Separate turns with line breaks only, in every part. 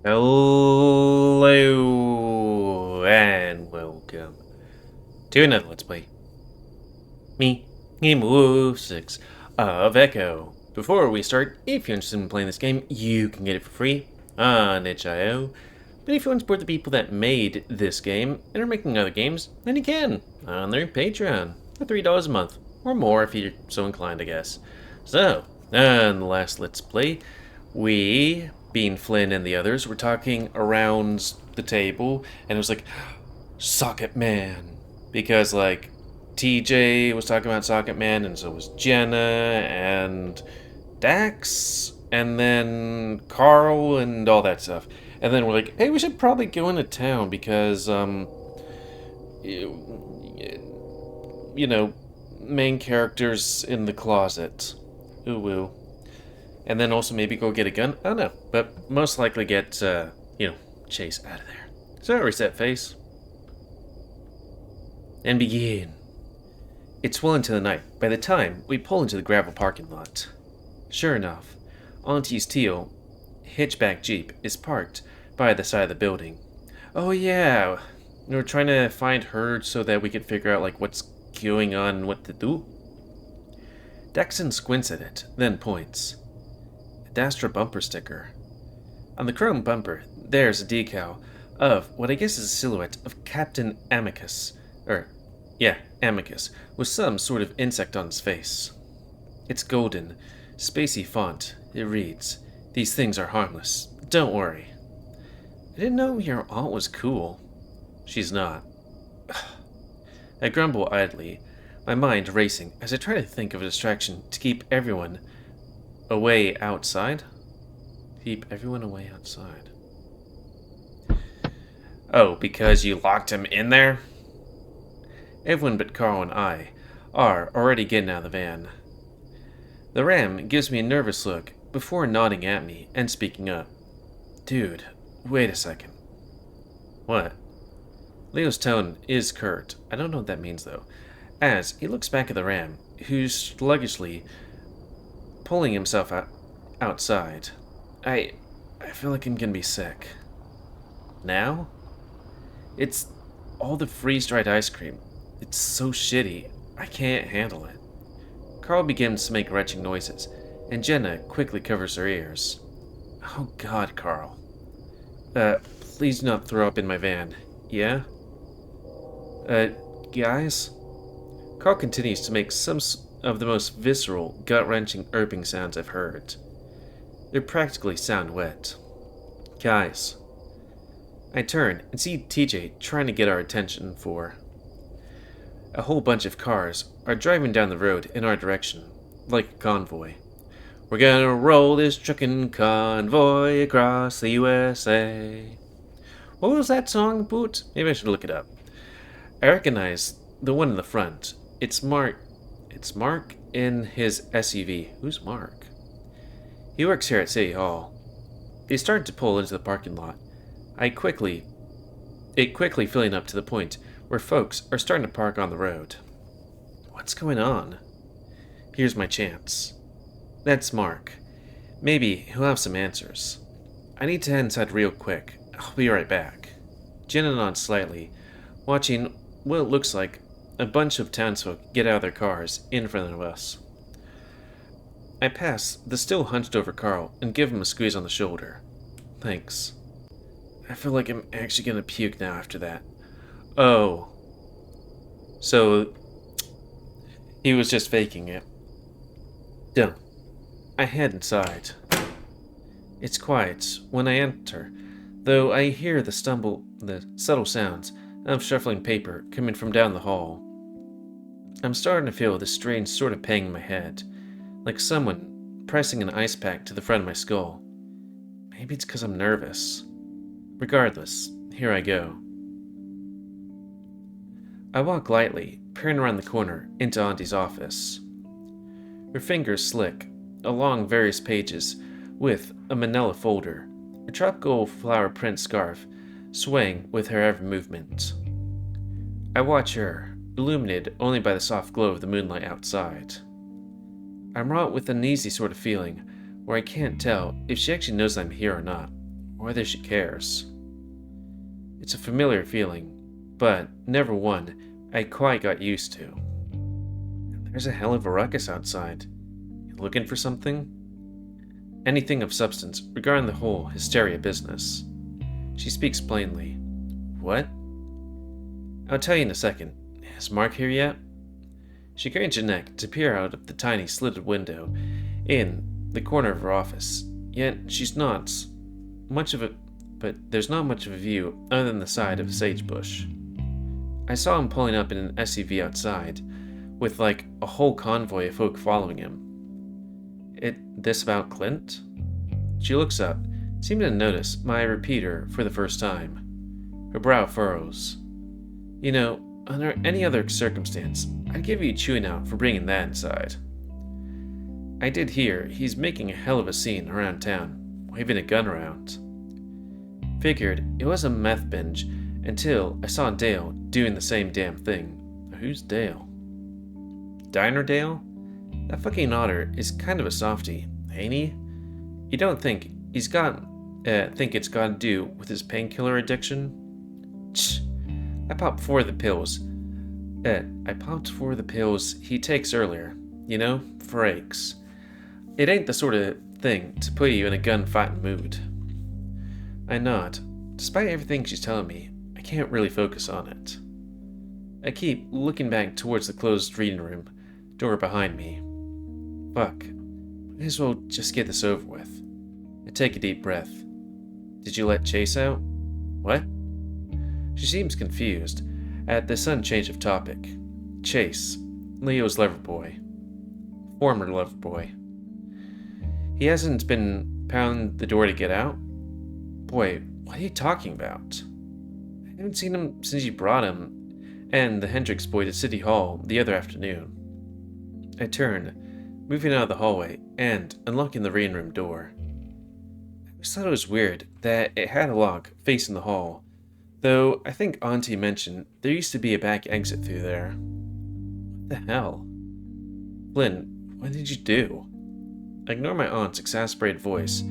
Hello and welcome to another Let's Play. Me, GamerWolfSix of Echo. Before we start, if you're interested in playing this game, you can get it for free on itch.io. But if you want to support the people that made this game and are making other games, then you can on their Patreon for $3 a month, or more if you're so inclined, I guess. So, on the last Let's Play, we, being Flynn and the others, were talking around the table, and it was like, Socket Man. Because, like, TJ was talking about Socket Man, and so was Jenna, and Dax, and then Carl, and all that stuff. And then we're like, hey, we should probably go into town because, you know, main characters in the closet. Ooh, woo. And then also maybe go get a gun. I don't know. But most likely get, Chase out of there. So reset face. And begin. It's well into the night by the time we pull into the gravel parking lot. Sure enough, Auntie's teal hitchback Jeep is parked by the side of the building. Oh yeah, we were trying to find her so that we could figure out like what's going on and what to do. Daxon squints at it, then points. A Dastra bumper sticker. On the chrome bumper, there's a decal of what I guess is a silhouette of Captain Amicus. Amicus, with some sort of insect on his face. It's golden, spacey font. It reads, "These things are harmless. Don't worry." I didn't know your aunt was cool. She's not. I grumble idly, my mind racing as I try to think of a distraction to keep everyone away outside. Keep everyone away outside. Oh, because you locked him in there? Everyone but Carl and I are already getting out of the van. The ram gives me a nervous look before nodding at me and speaking up. Dude, wait a second. What? Leo's tone is curt. I don't know what that means though. As he looks back at the ram, who's sluggishly pulling himself outside. I feel like I'm gonna be sick. Now? It's all the freeze-dried ice cream. It's so shitty. I can't handle it. Carl begins to make retching noises, and Jenna quickly covers her ears. Oh god, Carl. Please do not throw up in my van. Yeah? Guys? Carl continues to make some of the most visceral, gut-wrenching irping sounds I've heard. They practically sound wet. Guys. I turn and see TJ trying to get our attention for. A whole bunch of cars are driving down the road in our direction, like a convoy. We're gonna roll this truckin' convoy across the USA. What was that song, Boot? Maybe I should look it up. I recognize the one in the front. It's Mark. It's Mark in his SUV. Who's Mark? He works here at City Hall. They start to pull into the parking lot. It quickly filling up to the point where folks are starting to park on the road. What's going on? Here's my chance. That's Mark. Maybe he'll have some answers. I need to head inside real quick. I'll be right back. Jenna nods slightly, watching what looks like a bunch of townsfolk get out of their cars in front of us. I pass the still hunched over Carl and give him a squeeze on the shoulder. Thanks. I feel like I'm actually gonna puke now after that. Oh. So, he was just faking it. Dumb. I head inside. It's quiet when I enter, though I hear the subtle sounds of shuffling paper coming from down the hall. I'm starting to feel this strange sort of pang in my head, like someone pressing an ice pack to the front of my skull. Maybe it's because I'm nervous. Regardless, here I go. I walk lightly, peering around the corner into Auntie's office. Her fingers slick along various pages with a manila folder, a tropical flower print scarf swaying with her every movement. I watch her, illuminated only by the soft glow of the moonlight outside. I'm wrought with an uneasy sort of feeling where I can't tell if she actually knows I'm here or not, whether she cares. It's a familiar feeling, but never one I quite got used to. There's a hell of a ruckus outside. You looking for something? Anything of substance regarding the whole hysteria business. She speaks plainly. What? I'll tell you in a second. Is Mark here yet? She cranes her neck to peer out of the tiny slitted window in the corner of her office, yet she's not much of a there's not much of a view other than the side of a sage bush. I saw him pulling up in an SUV outside, with like a whole convoy of folk following him. This about Clint? She looks up, seeming to notice my repeater for the first time. Her brow furrows. You know, under any other circumstance, I'd give you chewing out for bringing that inside. I did hear he's making a hell of a scene around town, waving a gun around. Figured it was a meth binge until I saw Dale doing the same damn thing. Who's Dale? Diner Dale? That fucking otter is kind of a softie, ain't he? You don't think it's got to do with his painkiller addiction? Tch. I popped four of the pills he takes earlier, you know, for aches. It ain't the sort of thing to put you in a gunfighting mood. I nod. Despite everything she's telling me, I can't really focus on it. I keep looking back towards the closed reading room door behind me. Fuck. Might as well just get this over with. I take a deep breath. Did you let Chase out? What? She seems confused at the sudden change of topic. Chase, Leo's lover boy. Former lover boy. He hasn't been pounding the door to get out? Boy, what are you talking about? I haven't seen him since you brought him and the Hendricks boy to City Hall the other afternoon. I turn, moving out of the hallway and unlocking the reading room door. I always thought it was weird that it had a lock facing the hall, though I think Auntie mentioned there used to be a back exit through there. What the hell? Flynn, what did you do? I ignore my aunt's exasperated voice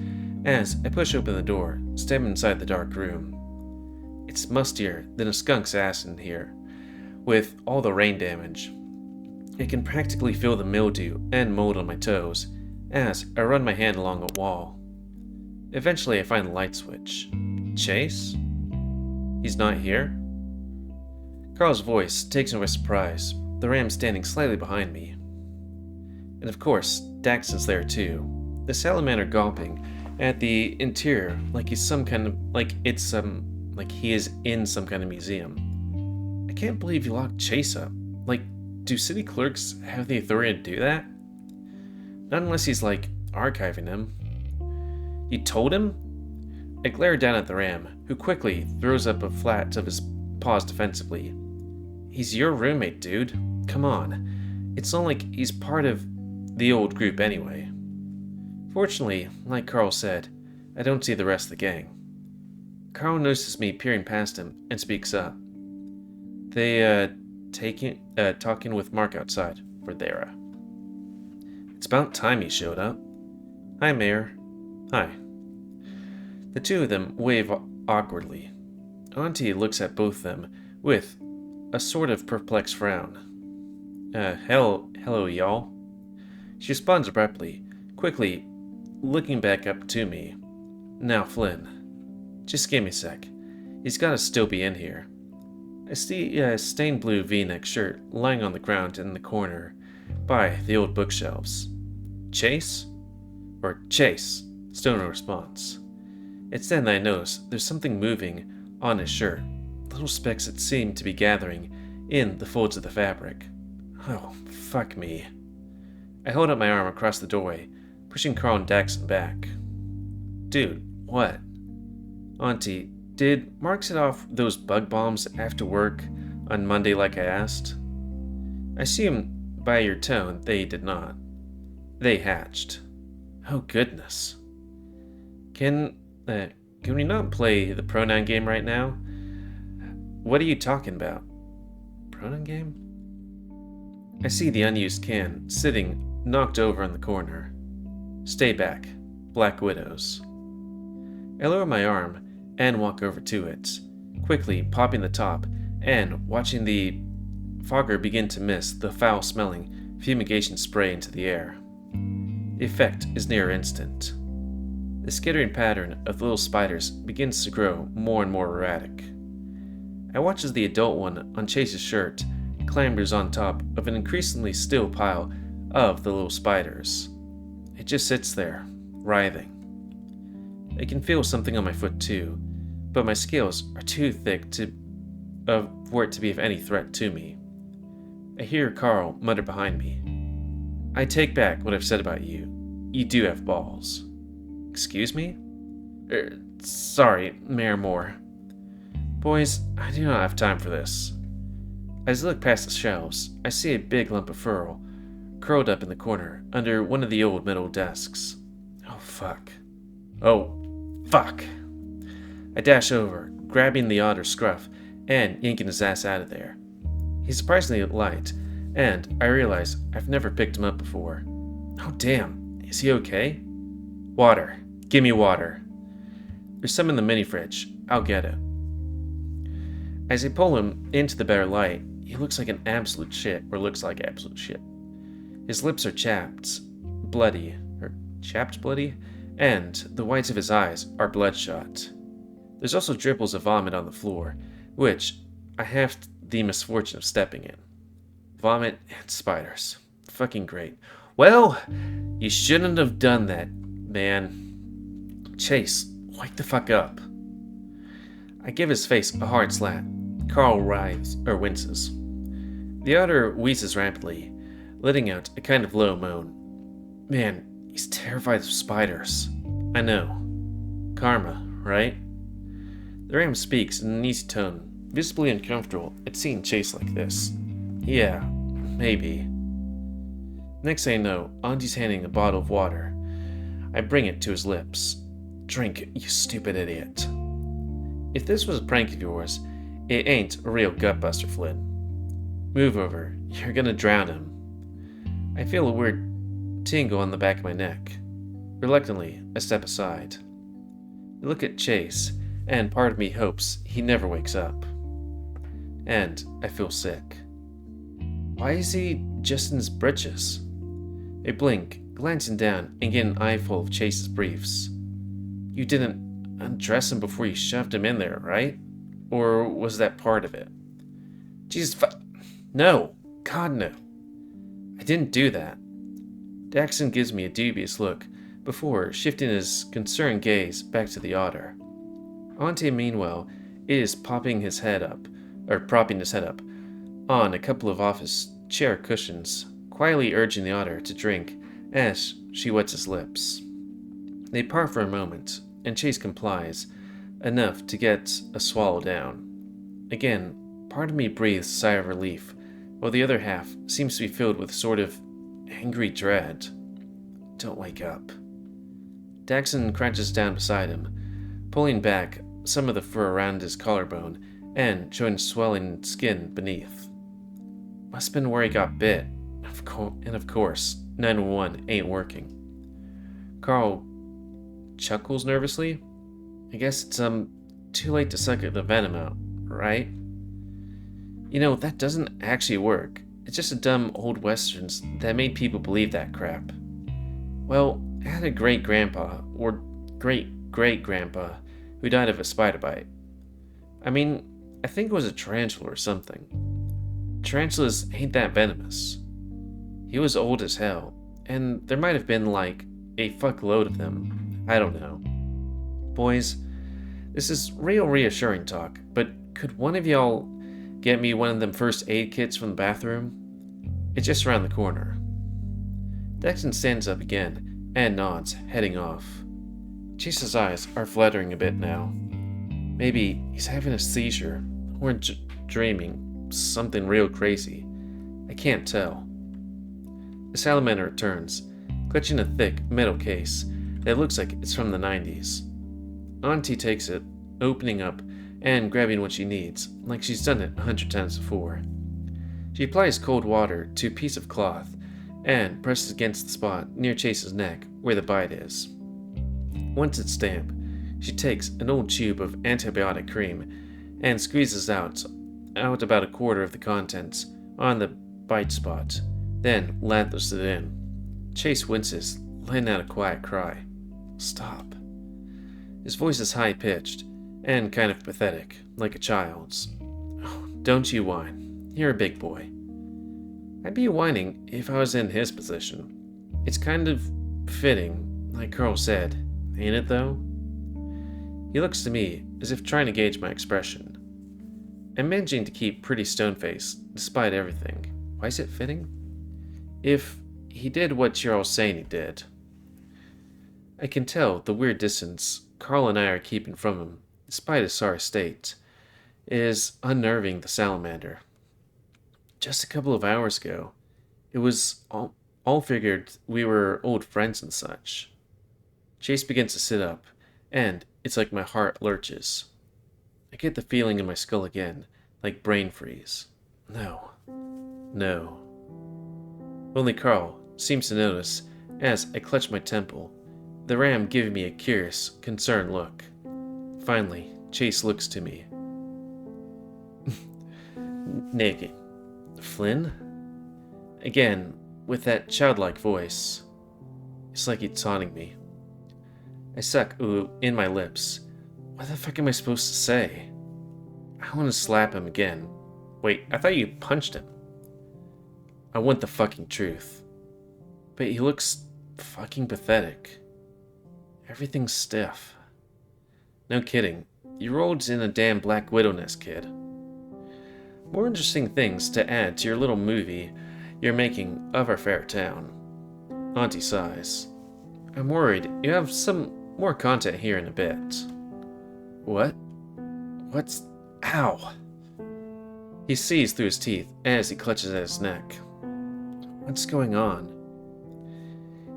as I push open the door, step inside the dark room. It's mustier than a skunk's ass in here, with all the rain damage. I can practically feel the mildew and mold on my toes as I run my hand along a wall. Eventually I find the light switch. Chase? He's not here? Carl's voice takes me by surprise, the ram standing slightly behind me. And of course, Daxton's there too, the salamander gawping at the interior like he is in some kind of museum. I can't believe you locked Chase up. Like, do city clerks have the authority to do that? Not unless he's archiving him. You told him? I glare down at the ram, who quickly throws up a flat of his paws defensively. He's your roommate, dude. Come on. It's not like he's part of the old group anyway. Fortunately, like Carl said, I don't see the rest of the gang. Carl notices me peering past him and speaks up. They, talking with Mark outside, for Thera. It's about time he showed up. Hi, Mayor. Hi. The two of them wave awkwardly. Auntie looks at both of them with a sort of perplexed frown. Hello, y'all. She responds abruptly, quickly looking back up to me. Now, Flynn. Just give me a sec. He's gotta still be in here. I see a stained blue V-neck shirt lying on the ground in the corner by the old bookshelves. Chase? Or Chase? Still no response. It's then that I notice there's something moving on his shirt, little specks that seem to be gathering in the folds of the fabric. Oh, fuck me. I hold up my arm across the doorway, pushing Carl and Daxton back. Dude, what? Auntie, did Mark set off those bug bombs after work on Monday like I asked? I assume by your tone they did not. They hatched. Oh goodness. Can we not play the pronoun game right now? What are you talking about? Pronoun game? I see the unused can sitting knocked over in the corner. Stay back. Black Widows. I lower my arm and walk over to it, quickly popping the top and watching the fogger begin to mist the foul-smelling fumigation spray into the air. The effect is near instant. The skittering pattern of the little spiders begins to grow more and more erratic. I watch as the adult one on Chase's shirt clambers on top of an increasingly still pile of the little spiders. It just sits there, writhing. I can feel something on my foot too, but my scales are too thick for it to be of any threat to me. I hear Carl mutter behind me. I take back what I've said about you. You do have balls. Excuse me? Sorry, Mayor Moore. Boys, I do not have time for this. As I look past the shelves, I see a big lump of fur curled up in the corner under one of the old metal desks. Oh, fuck. I dash over, grabbing the otter's scruff and yanking his ass out of there. He's surprisingly light, and I realize I've never picked him up before. Oh, damn. Is he okay? Water. Give me water. There's some in the mini fridge. I'll get it. As I pull him into the better light, he looks like absolute shit. His lips are chapped bloody, and the whites of his eyes are bloodshot. There's also dripples of vomit on the floor, which I have the misfortune of stepping in. Vomit and spiders. Fucking great. Well, you shouldn't have done that, man. Chase, wake the fuck up. I give his face a hard slap. Carl winces. The otter wheezes rapidly, letting out a kind of low moan. Man, he's terrified of spiders. I know. Karma, right? The ram speaks in an easy tone, visibly uncomfortable at seeing Chase like this. Yeah, maybe. Next thing I know, Auntie's handing a bottle of water. I bring it to his lips. Drink, you stupid idiot. If this was a prank of yours, it ain't a real gutbuster, Flynn. Move over, you're gonna drown him. I feel a weird tingle on the back of my neck. Reluctantly, I step aside. I look at Chase, and part of me hopes he never wakes up. And I feel sick. Why is he just in his britches? I blink, glancing down and get an eyeful of Chase's briefs. You didn't undress him before you shoved him in there, right? Or was that part of it? Jesus no! God, no. I didn't do that. Daxon gives me a dubious look before shifting his concerned gaze back to the otter. Auntie, meanwhile, is propping his head up on a couple of office chair cushions, quietly urging the otter to drink as she wets his lips. They part for a moment, and Chase complies, enough to get a swallow down. Again, part of me breathes a sigh of relief, while the other half seems to be filled with sort of angry dread. Don't wake up. Daxon crouches down beside him, pulling back some of the fur around his collarbone and showing swelling skin beneath. Must have been where he got bit, and of course, 911 ain't working. Carl chuckles nervously. I guess it's too late to suck the venom out, right? You know, that doesn't actually work. It's just a dumb old westerns that made people believe that crap. Well, I had a great-grandpa, or great-great-grandpa, who died of a spider bite. I mean, I think it was a tarantula or something. Tarantulas ain't that venomous. He was old as hell, and there might have been like a fuckload of them. I don't know. Boys, this is real reassuring talk, but could one of y'all get me one of them first aid kits from the bathroom? It's just around the corner. Daxon stands up again and nods, heading off. Chase's eyes are fluttering a bit now. Maybe he's having a seizure, or dreaming something real crazy. I can't tell. The salamander returns, clutching a thick metal case that looks like it's from the 90s. Auntie takes it, opening up and grabbing what she needs, like she's done it 100 times before. She applies cold water to a piece of cloth and presses against the spot near Chase's neck where the bite is. Once it's damp, She takes an old tube of antibiotic cream and squeezes out about a quarter of the contents on the bite spot, then lathers it in. Chase winces, letting out a quiet cry. Stop. His voice is high-pitched and kind of pathetic, like a child's. Oh, don't you whine. You're a big boy. I'd be whining if I was in his position. It's kind of fitting, like Carl said, ain't it though? He looks to me as if trying to gauge my expression. I'm managing to keep pretty stone-faced, despite everything. Why is it fitting? If he did what you're all saying he did. I can tell the weird distance Carl and I are keeping from him, despite his sorry state, is unnerving the salamander. Just a couple of hours ago, it was all figured we were old friends and such. Chase begins to sit up, and it's like my heart lurches. I get the feeling in my skull again, like brain freeze. No. Only Carl seems to notice as I clutch my temple, the ram giving me a curious, concerned look. Finally, Chase looks to me. Nakey. Flynn? Again, with that childlike voice. It's like he's taunting me. I suck ooh in my lips. What the fuck am I supposed to say? I want to slap him again. Wait, I thought you punched him. I want the fucking truth. But he looks fucking pathetic. Everything's stiff. No kidding. You rolled in a damn Black Widow nest, kid. More interesting things to add to your little movie you're making of our fair town. Auntie sighs. I'm worried you have some more content here in a bit. What? What's... Ow! He sees through his teeth as he clutches at his neck. What's going on?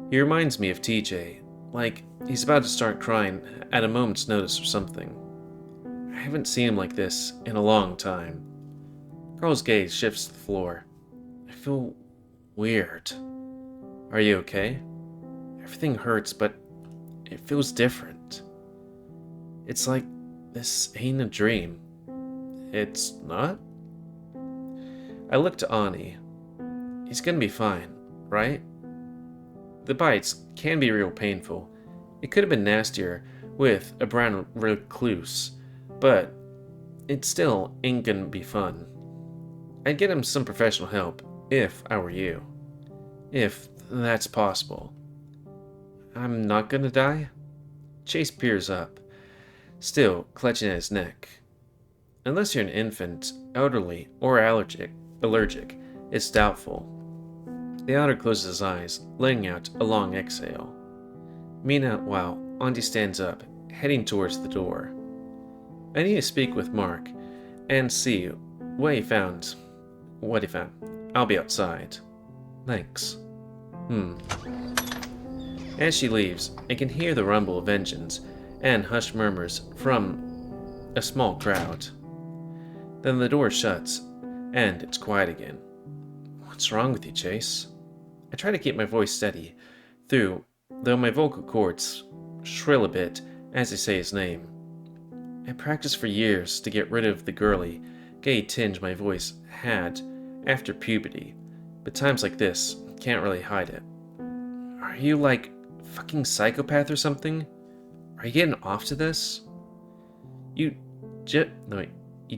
He reminds me of TJ, like he's about to start crying at a moment's notice or something. I haven't seen him like this in a long time. Carl's gaze shifts to the floor. I feel weird. Are you okay? Everything hurts, but it feels different. It's like this ain't a dream. It's not? I look to Ani. He's gonna be fine, right? The bites can be real painful. It could have been nastier with a brown recluse, but it still ain't gonna be fun. I'd get him some professional help if I were you. If that's possible. I'm not gonna die? Chase peers up, still clutching at his neck. Unless you're an infant, elderly, or allergic, it's doubtful. The otter closes his eyes, letting out a long exhale. Meanwhile, Auntie stands up, heading towards the door. I need to speak with Mark and see what he found. I'll be outside. Thanks. As she leaves, I can hear the rumble of engines and hushed murmurs from a small crowd. Then the door shuts, and it's quiet again. What's wrong with you, Chase? I try to keep my voice steady, though my vocal cords shrill a bit as I say his name. I practiced for years to get rid of the girly, gay tinge my voice had after puberty, but times like this can't really hide it. Are you like fucking psychopath or something? Are you getting off to this? You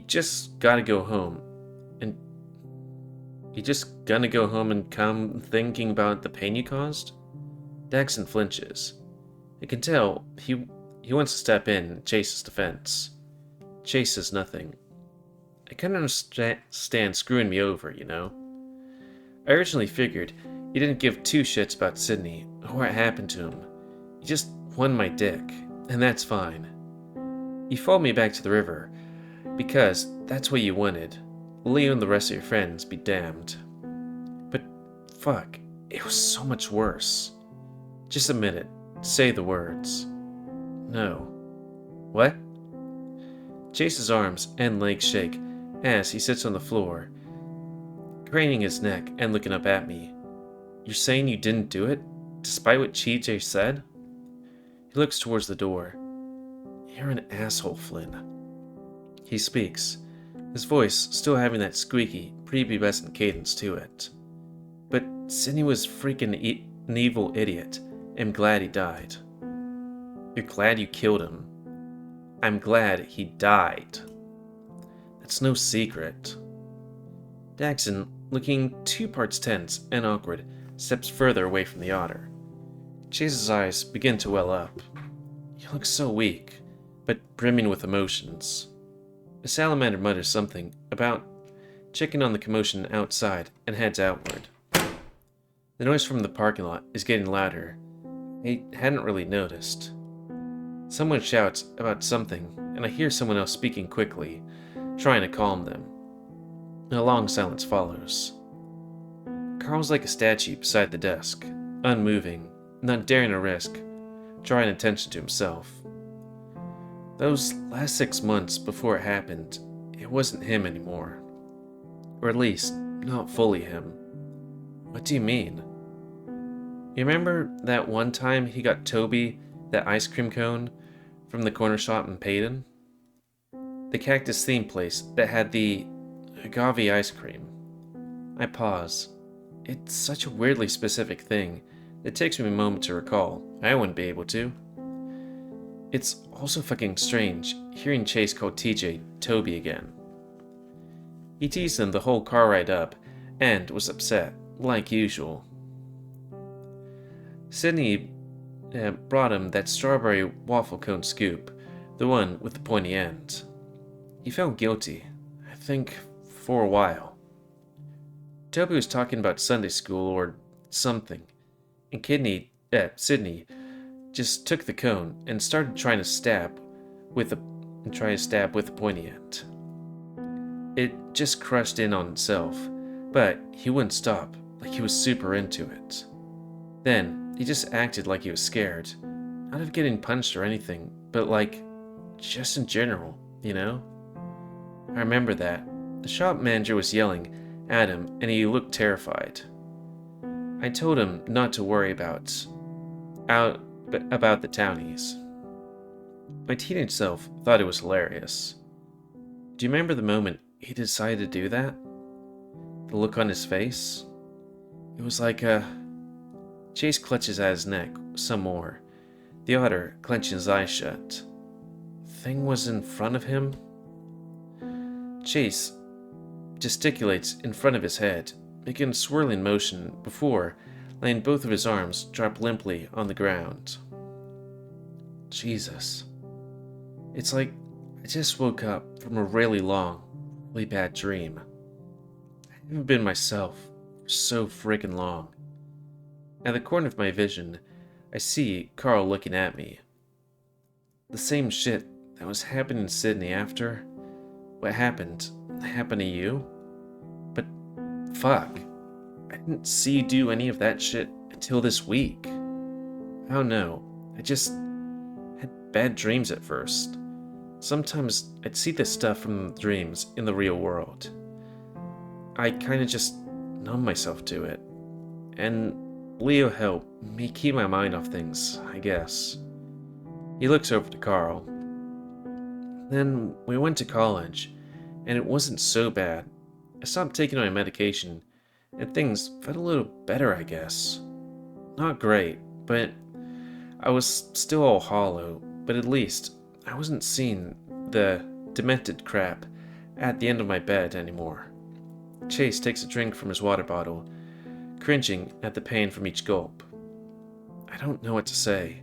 just gotta go home. And you just gonna go home and come thinking about the pain you caused? Daxon flinches. I can tell he wants to step in and Chase's defense. Chase says nothing. I couldn't understand screwing me over, you know? I originally figured he didn't give two shits about Sydney or what happened to him. He just won my dick, and that's fine. You followed me back to the river because that's what you wanted. Leo and the rest of your friends be damned. But fuck, it was so much worse. Just admit it. Say the words. No. What? Chase's arms and legs shake as he sits on the floor, craning his neck and looking up at me. You're saying you didn't do it, despite what TJ said? He looks towards the door. You're an asshole, Flynn. He speaks, his voice still having that squeaky, prepubescent cadence to it. But Sydney was freaking an evil idiot. I'm glad he died. You're glad you killed him. I'm glad he died. That's no secret. Daxon, looking 2 parts tense and awkward, steps further away from the otter. Chase's eyes begin to well up. You look so weak, but brimming with emotions. The salamander mutters something about checking on the commotion outside and heads outward. The noise from the parking lot is getting louder. I hadn't really noticed. Someone shouts about something, and I hear someone else speaking quickly, trying to calm them. A long silence follows. Carl's like a statue beside the desk, unmoving, not daring a risk, drawing attention to himself. Those last 6 months before it happened, it wasn't him anymore. Or at least, not fully him. What do you mean? You remember that one time he got Toby that ice cream cone from the corner shop in Payton? The cactus theme place that had the agave ice cream. I pause. It's such a weirdly specific thing. It takes me a moment to recall. I wouldn't be able to. It's also fucking strange hearing Chase call TJ Toby again. He teased him the whole car ride up and was upset, like usual. Sydney brought him that strawberry waffle cone scoop, the one with the pointy end. He felt guilty, I think, for a while. Toby was talking about Sunday school or something, and Sydney just took the cone and started trying to stab with the pointy end. It just crushed in on itself, but he wouldn't stop, like he was super into it. Then he just acted like he was scared, not of getting punched or anything, but like just in general, you know? I remember that. The shop manager was yelling at him and he looked terrified. I told him not to worry about the townies. My teenage self thought it was hilarious. Do you remember the moment he decided to do that? The look on his face? It was like Chase clutches at his neck some more, the otter clenching his eyes shut. Thing was in front of him? Chase gesticulates in front of his head, making a swirling motion before laying both of his arms drop limply on the ground. Jesus. It's like I just woke up from a really long, really bad dream. I haven't been myself for so friggin' long. At the corner of my vision, I see Carl looking at me. The same shit that was happening to Sydney after what happened to you? But fuck. I didn't see you do any of that shit until this week. I don't know. I just had bad dreams at first. Sometimes I'd see this stuff from dreams in the real world. I kinda just numb myself to it. And Leo helped me keep my mind off things, I guess. He looks over to Carl. Then we went to college, and it wasn't so bad. I stopped taking my medication, and things felt a little better, I guess. Not great, but I was still all hollow, but at least I wasn't seeing the demented crap at the end of my bed anymore. Chase takes a drink from his water bottle, cringing at the pain from each gulp. I don't know what to say.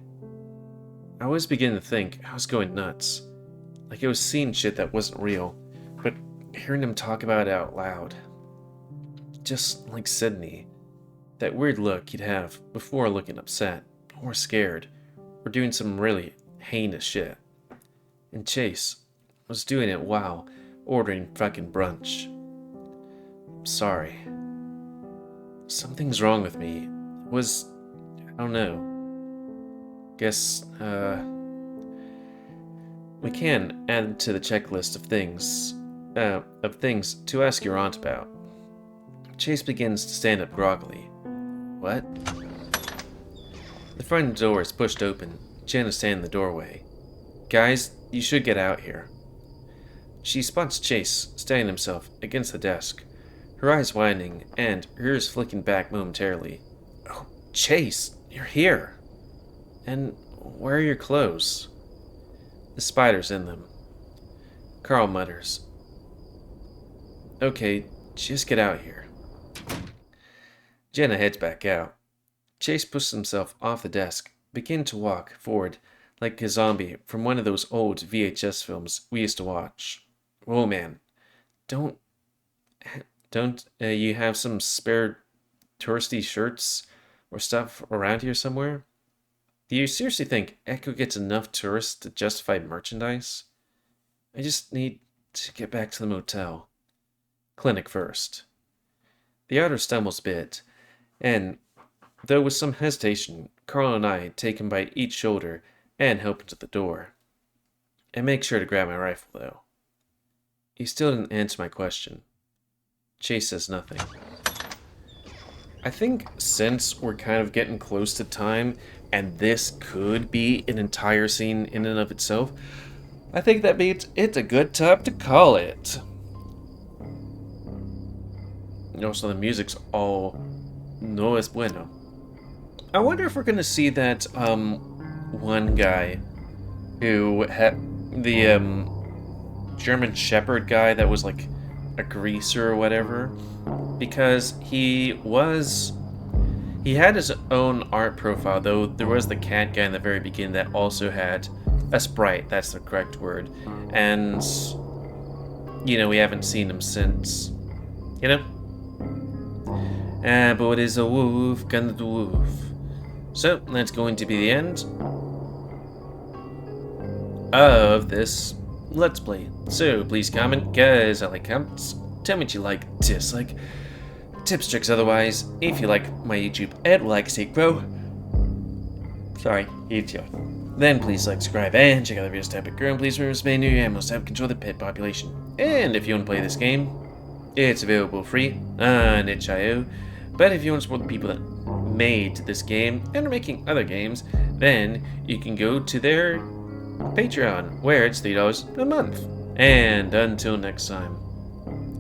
I always begin to think I was going nuts, like I was seeing shit that wasn't real, but hearing him talk about it out loud. Just like Sydney, that weird look he'd have before looking upset, or scared, or doing some really heinous shit. And Chase was doing it while ordering fucking brunch. I'm sorry. Something's wrong with me. I don't know. Guess, we can add to the checklist of things to ask your aunt about. Chase begins to stand up groggily. What? The front door is pushed open. Jen is standing in the doorway. Guys, You should get out here. She spots Chase standing himself against the desk, her eyes widening and her ears flicking back momentarily. Oh, Chase, you're here. And where are your clothes? The spider's in them. Carl mutters. Okay, just get out here. Jenna heads back out. Chase pushes himself off the desk, begin to walk forward like a zombie from one of those old VHS films we used to watch. Whoa, man. Don't you have some spare touristy shirts or stuff around here somewhere? Do you seriously think Echo gets enough tourists to justify merchandise? I just need to get back to the motel. Clinic first. The otter stumbles a bit, and, though with some hesitation, Carl and I take him by each shoulder and help him to the door. I make sure to grab my rifle, though. He still didn't answer my question. Chase says nothing. I think since we're kind of getting close to time, and this could be an entire scene in and of itself, I think that means it's a good time to call it. Also, the music's all no es bueno. I wonder if we're gonna see that one guy who had the German Shepherd guy that was like a greaser or whatever, because he had his own art profile, though there was the cat guy in the very beginning that also had a sprite, that's the correct word, and you know, we haven't seen him since, you know? But what is a wolf gonna do wolf? So that's going to be the end of this Let's Play. So please comment, guys. I like comments. Tell me what you like, dislike, tips, tricks, otherwise. If you like my YouTube and would like to see it grow, then please like, subscribe, and check out the videos to help it grow. And please remember to stay new and most help control the pet population. And if you want to play this game, it's available free on itch.io. But if you want to support the people that made this game and are making other games, then you can go to their Patreon, where it's $3 a month. And until next time,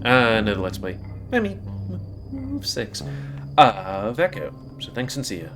another Let's Play by me, GamerWolfSix of Echo. So thanks and see ya.